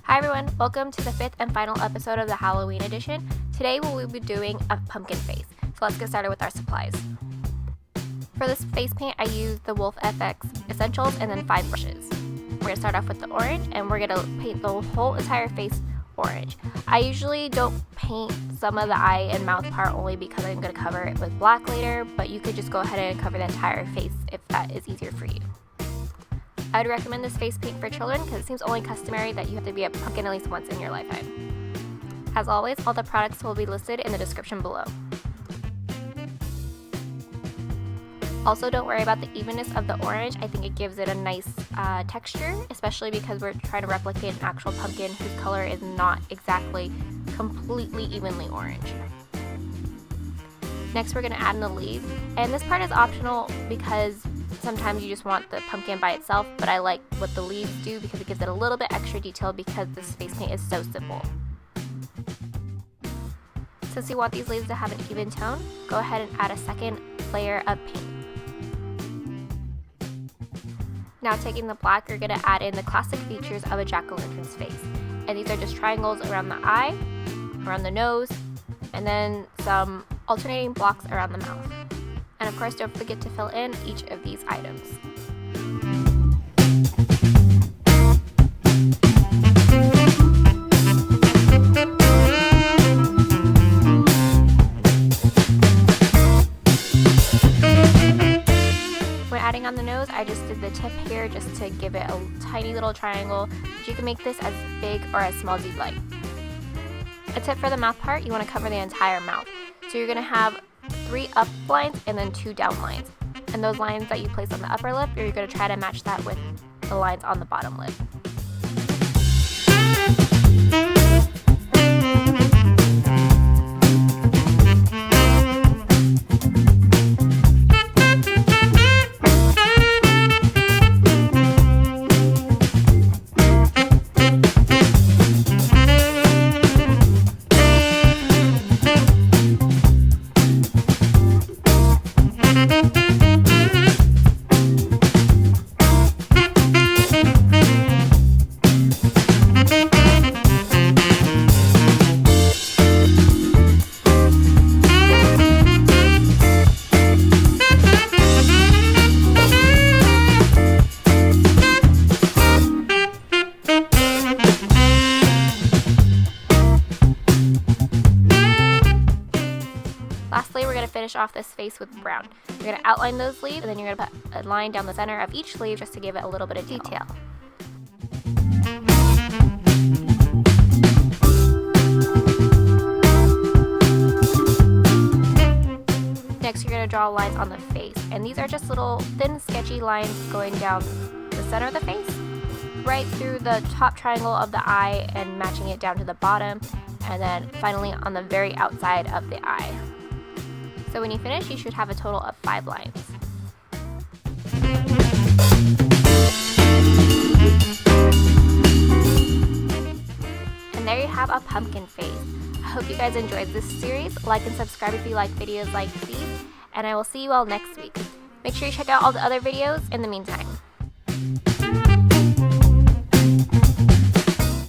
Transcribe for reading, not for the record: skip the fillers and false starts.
Hi everyone, welcome to the 5th and final episode of the Halloween edition. Today we will be doing a pumpkin face, so let's get started with our supplies. For this face paint I used the Wolf FX Essentials and then 5 brushes. We're going to start off with the orange and we're going to paint the whole entire face orange. I usually don't paint some of the eye and mouth part only because I'm going to cover it with black later, but you could just go ahead and cover the entire face if that is easier for you. I would recommend this face paint for children because it seems only customary that you have to be a pumpkin at least once in your lifetime. As always, all the products will be listed in the description below. Also, don't worry about the evenness of the orange. I think it gives it a nice texture, especially because we're trying to replicate an actual pumpkin whose color is not exactly completely evenly orange. Next, we're going to add in the leaves, and this part is optional because sometimes you just want the pumpkin by itself, but I like what the leaves do because it gives it a little bit extra detail because this face paint is so simple. Since you want these leaves to have an even tone, go ahead and add a second layer of paint. Now taking the black, you're going to add in the classic features of a jack-o'-lantern's face. And these are just triangles around the eye, around the nose, and then some alternating blocks around the mouth. And of course, don't forget to fill in each of these items. When adding on the nose, I just did the tip here just to give it a tiny little triangle, but you can make this as big or as small as you'd like. A tip for the mouth part, you want to cover the entire mouth. So you're going to have 3 up lines and then 2 down lines. And those lines that you place on the upper lip, you're going to try to match that with the lines on the bottom lip. Lastly, we're going to finish off this face with brown. You're going to outline those leaves, and then you're going to put a line down the center of each leaf just to give it a little bit of detail. Next, you're going to draw lines on the face, and these are just little thin, sketchy lines going down the center of the face, right through the top triangle of the eye and matching it down to the bottom, and then finally on the very outside of the eye. So when you finish, you should have a total of 5 lines. And there you have a pumpkin face. I hope you guys enjoyed this series. Like and subscribe if you like videos like these, and I will see you all next week. Make sure you check out all the other videos in the meantime.